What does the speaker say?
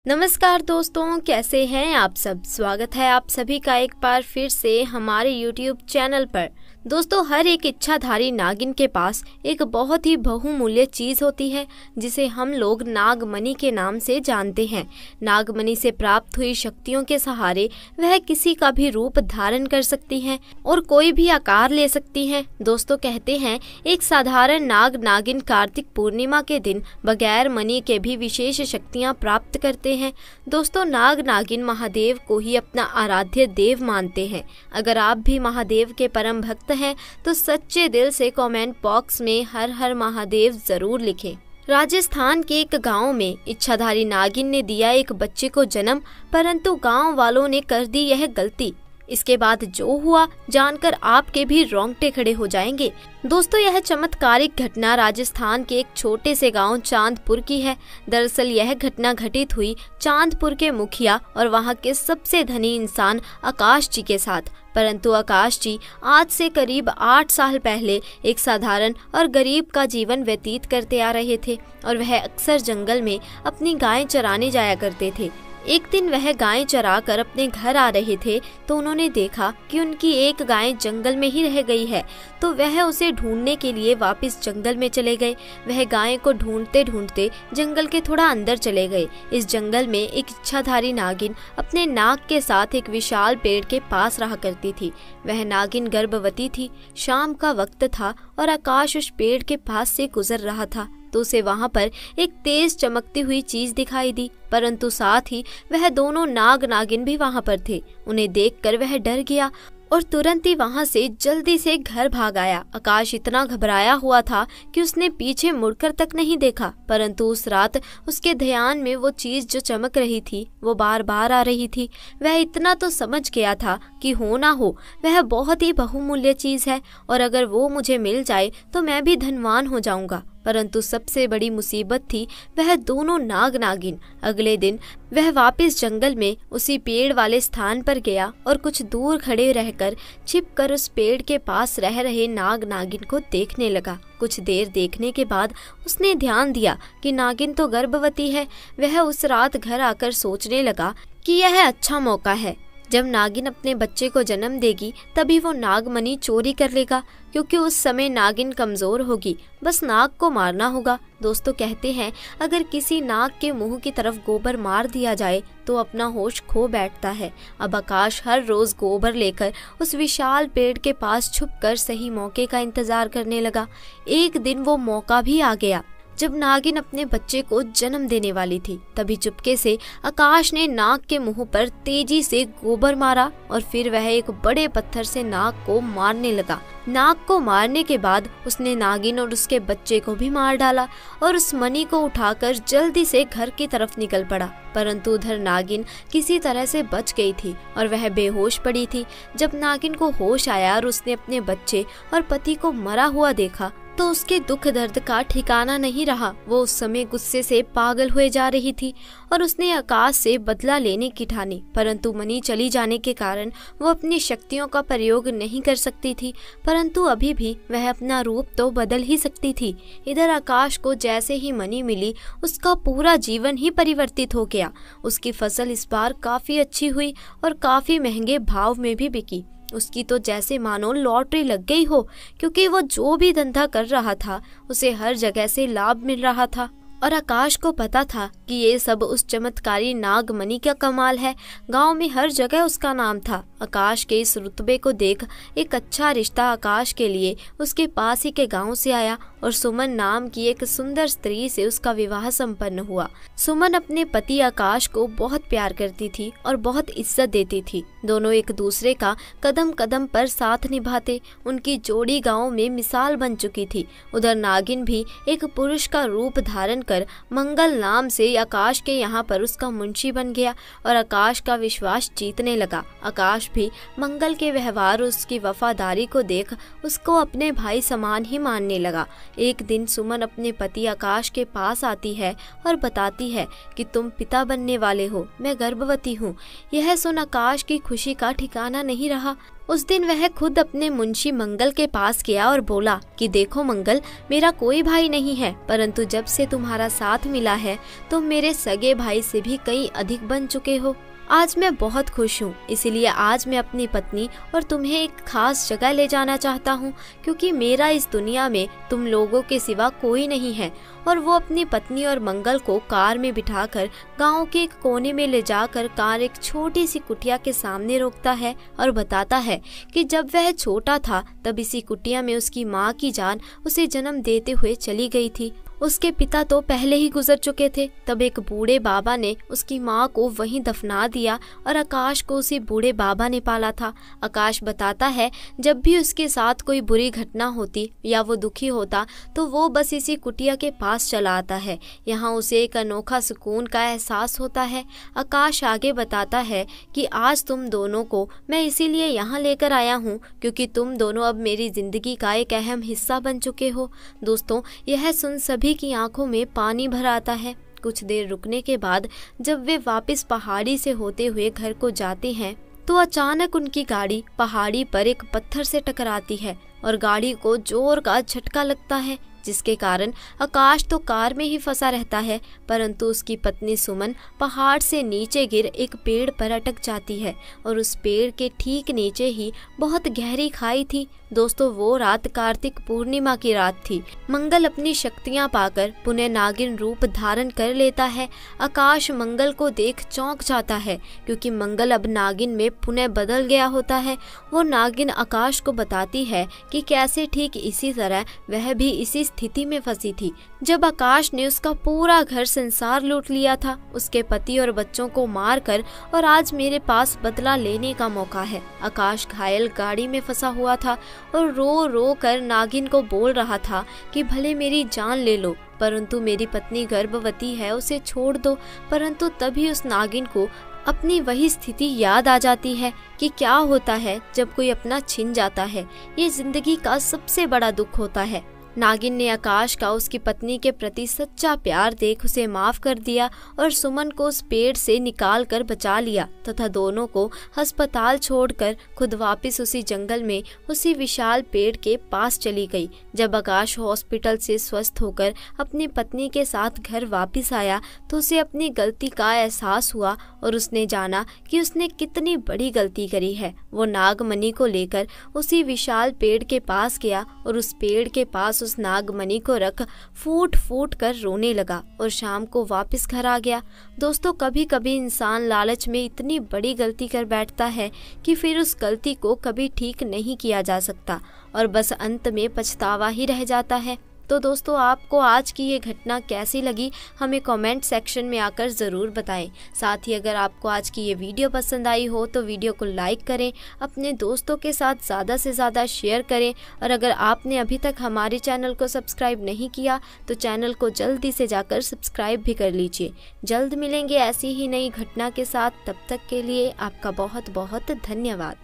नमस्कार दोस्तों, कैसे हैं आप सब। स्वागत है आप सभी का एक बार फिर से हमारे YouTube चैनल पर। दोस्तों, हर एक इच्छाधारी नागिन के पास एक बहुत ही बहुमूल्य चीज होती है जिसे हम लोग नागमणि के नाम से जानते हैं। नागमणि से प्राप्त हुई शक्तियों के सहारे वह किसी का भी रूप धारण कर सकती हैं और कोई भी आकार ले सकती हैं। दोस्तों, कहते हैं एक साधारण नाग नागिन कार्तिक पूर्णिमा के दिन बगैर मणि के भी विशेष शक्तियां प्राप्त करते हैं। दोस्तों, नाग नागिन महादेव को ही अपना आराध्य देव मानते हैं। अगर आप भी महादेव के परम भक्त हैं तो सच्चे दिल से कमेंट बॉक्स में हर हर महादेव जरूर लिखें। राजस्थान के एक गांव में इच्छाधारी नागिन ने दिया एक बच्चे को जन्म, परंतु गांव वालों ने कर दी यह गलती। इसके बाद जो हुआ जानकर आपके भी रोंगटे खड़े हो जाएंगे। दोस्तों, यह चमत्कारिक घटना राजस्थान के एक छोटे से गांव चांदपुर की है। दरअसल यह घटना घटित हुई चांदपुर के मुखिया और वहां के सबसे धनी इंसान आकाश जी के साथ। परंतु आकाश जी आज से करीब 8 साल पहले एक साधारण और गरीब का जीवन व्यतीत करते आ रहे थे और वह अक्सर जंगल में अपनी गायें चराने जाया करते थे। एक दिन वह गायें चरा कर अपने घर आ रहे थे तो उन्होंने देखा कि उनकी एक गाय जंगल में ही रह गई है, तो वह उसे ढूंढने के लिए वापस जंगल में चले गए। वह गाय को ढूंढते ढूंढते जंगल के थोड़ा अंदर चले गए। इस जंगल में एक इच्छाधारी नागिन अपने नाग के साथ एक विशाल पेड़ के पास रहा करती थी। वह नागिन गर्भवती थी। शाम का वक्त था और आकाश उस पेड़ के पास से गुजर रहा था तो उसे वहां पर एक तेज चमकती हुई चीज दिखाई दी, परंतु साथ ही वह दोनों नाग नागिन भी वहां पर थे। उन्हें देखकर वह डर गया और तुरंत ही वहां से जल्दी से घर भाग आया। आकाश इतना घबराया हुआ था कि उसने पीछे मुड़कर तक नहीं देखा, परंतु उस रात उसके ध्यान में वो चीज जो चमक रही थी वो बार बार आ रही थी। वह इतना तो समझ गया था कि हो ना हो वह बहुत ही बहुमूल्य चीज है और अगर वो मुझे मिल जाए तो मैं भी धनवान हो जाऊंगा। परंतु सबसे बड़ी मुसीबत थी वह दोनों नाग नागिन। अगले दिन वह वापस जंगल में उसी पेड़ वाले स्थान पर गया और कुछ दूर खड़े रहकर छिपकर उस पेड़ के पास रह रहे नाग नागिन को देखने लगा। कुछ देर देखने के बाद उसने ध्यान दिया कि नागिन तो गर्भवती है। वह उस रात घर आकर सोचने लगा कि यह अच्छा मौका है। जब नागिन अपने बच्चे को जन्म देगी तभी वो नागमणि चोरी कर लेगा, क्योंकि उस समय नागिन कमजोर होगी। बस नाग को मारना होगा। दोस्तों, कहते हैं अगर किसी नाग के मुंह की तरफ गोबर मार दिया जाए तो अपना होश खो बैठता है। अब आकाश हर रोज गोबर लेकर उस विशाल पेड़ के पास छुपकर सही मौके का इंतजार करने लगा। एक दिन वो मौका भी आ गया जब नागिन अपने बच्चे को जन्म देने वाली थी। तभी चुपके से आकाश ने नाग के मुंह पर तेजी से गोबर मारा और फिर वह एक बड़े पत्थर से नाग को मारने लगा। नाग को मारने के बाद उसने नागिन और उसके बच्चे को भी मार डाला और उस मणि को उठाकर जल्दी से घर की तरफ निकल पड़ा। परंतु उधर नागिन किसी तरह से बच गई थी और वह बेहोश पड़ी थी। जब नागिन को होश आया और उसने अपने बच्चे और पति को मरा हुआ देखा तो उसके दुख दर्द का ठिकाना नहीं रहा। वो उस समय गुस्से से पागल हुए जा रही थी और उसने आकाश से बदला लेने की ठानी, परंतु मणि चली जाने के कारण वो अपनी शक्तियों का प्रयोग नहीं कर सकती थी। परंतु अभी भी वह अपना रूप तो बदल ही सकती थी। इधर आकाश को जैसे ही मणि मिली उसका पूरा जीवन ही परिवर्तित हो गया। उसकी फसल इस बार काफी अच्छी हुई और काफी महंगे भाव में भी बिकी। उसकी तो जैसे मानो लॉटरी लग गई हो, क्योंकि वो जो भी धंधा कर रहा था उसे हर जगह से लाभ मिल रहा था और आकाश को पता था कि ये सब उस चमत्कारी नागमणि का कमाल है। गांव में हर जगह उसका नाम था। आकाश के इस रुतबे को देख एक अच्छा रिश्ता आकाश के लिए उसके पास ही के गांव से आया और सुमन नाम की एक सुंदर स्त्री से उसका विवाह संपन्न हुआ। सुमन अपने पति आकाश को बहुत प्यार करती थी और बहुत इज्जत देती थी। दोनों एक दूसरे का कदम कदम पर साथ निभाते। उनकी जोड़ी गांव में मिसाल बन चुकी थी। उधर नागिन भी एक पुरुष का रूप धारण कर मंगल नाम से आकाश के यहाँ पर उसका मुंशी बन गया और आकाश का विश्वास जीतने लगा। आकाश आकाश भी मंगल के व्यवहार और उसकी वफादारी को देख उसको अपने भाई समान ही मानने लगा। एक दिन सुमन अपने पति आकाश के पास आती है और बताती है कि तुम पिता बनने वाले हो, मैं गर्भवती हूँ। यह सुन आकाश की खुशी का ठिकाना नहीं रहा। उस दिन वह खुद अपने मुंशी मंगल के पास गया और बोला कि देखो मंगल, मेरा कोई भाई नहीं है, परंतु जब से तुम्हारा साथ मिला है तुम मेरे सगे भाई से भी कहीं अधिक बन चुके हो। आज मैं बहुत खुश हूँ, इसीलिए आज मैं अपनी पत्नी और तुम्हें एक खास जगह ले जाना चाहता हूँ, क्योंकि मेरा इस दुनिया में तुम लोगों के सिवा कोई नहीं है। और वो अपनी पत्नी और मंगल को कार में बिठाकर गांव के एक कोने में ले जाकर कार एक छोटी सी कुटिया के सामने रोकता है और बताता है कि जब वह छोटा था तब इसी कुटिया में उसकी माँ की जान उसे जन्म देते हुए चली गई थी। उसके पिता तो पहले ही गुजर चुके थे। तब एक बूढ़े बाबा ने उसकी माँ को वहीं दफना दिया और आकाश को उसी बूढ़े बाबा ने पाला था। आकाश बताता है जब भी उसके साथ कोई बुरी घटना होती या वो दुखी होता तो वो बस इसी कुटिया के पास चला आता है। यहाँ उसे एक अनोखा सुकून का एहसास होता है। आकाश आगे बताता है कि आज तुम दोनों को मैं इसीलिए यहाँ लेकर आया हूँ क्योंकि तुम दोनों अब मेरी जिंदगी का एक अहम हिस्सा बन चुके हो। दोस्तों, यह सुन सभी की आंखों में पानी भर आता है। कुछ देर रुकने के बाद जब वे वापस पहाड़ी से होते हुए घर को जाते हैं तो अचानक उनकी गाड़ी पहाड़ी पर एक पत्थर से टकराती है और गाड़ी को जोर का झटका लगता है, जिसके कारण आकाश तो कार में ही फंसा रहता है, परंतु उसकी पत्नी सुमन पहाड़ से नीचे गिर एक पेड़ पर अटक जाती है और उस पेड़ के ठीक नीचे ही बहुत गहरी खाई थी। दोस्तों, वो रात कार्तिक पूर्णिमा की रात थी। मंगल अपनी शक्तियां पाकर पुनः नागिन रूप धारण कर लेता है। आकाश मंगल को देख चौंक जाता है क्योंकि मंगल अब नागिन में पुनः बदल गया होता है। वो नागिन आकाश को बताती है कि कैसे ठीक इसी तरह वह भी इसी स्थिति में फंसी थी जब आकाश ने उसका पूरा घर संसार लूट लिया था, उसके पति और बच्चों को मारकर, और आज मेरे पास बदला लेने का मौका है। आकाश घायल गाड़ी में फंसा हुआ था और रो रो कर नागिन को बोल रहा था कि भले मेरी जान ले लो, परंतु मेरी पत्नी गर्भवती है, उसे छोड़ दो। परंतु तभी उस नागिन को अपनी वही स्थिति याद आ जाती है कि क्या होता है जब कोई अपना छिन जाता है। ये जिंदगी का सबसे बड़ा दुख होता है। नागिन ने आकाश का उसकी पत्नी के प्रति सच्चा प्यार देख उसे माफ कर दिया और सुमन को उस पेड़ से निकाल कर बचा लिया तथा दोनों को अस्पताल छोड़कर खुद वापस उसी जंगल में उसी विशाल पेड़ के पास चली गई। जब आकाश हॉस्पिटल से स्वस्थ होकर अपनी पत्नी के साथ घर वापस आया तो उसे अपनी गलती का एहसास हुआ और उसने जाना कि उसने कितनी बड़ी गलती करी है। वो नागमणि को लेकर उसी विशाल पेड़ के पास गया और उस पेड़ के पास उस नागमणि को रख फूट फूट कर रोने लगा और शाम को वापस घर आ गया। दोस्तों, कभी कभी इंसान लालच में इतनी बड़ी गलती कर बैठता है कि फिर उस गलती को कभी ठीक नहीं किया जा सकता और बस अंत में पछतावा ही रह जाता है। तो दोस्तों, आपको आज की ये घटना कैसी लगी हमें कमेंट सेक्शन में आकर ज़रूर बताएं। साथ ही अगर आपको आज की ये वीडियो पसंद आई हो तो वीडियो को लाइक करें, अपने दोस्तों के साथ ज़्यादा से ज़्यादा शेयर करें और अगर आपने अभी तक हमारे चैनल को सब्सक्राइब नहीं किया तो चैनल को जल्दी से जाकर सब्सक्राइब भी कर लीजिए। जल्द मिलेंगे ऐसी ही नई घटना के साथ, तब तक के लिए आपका बहुत बहुत धन्यवाद।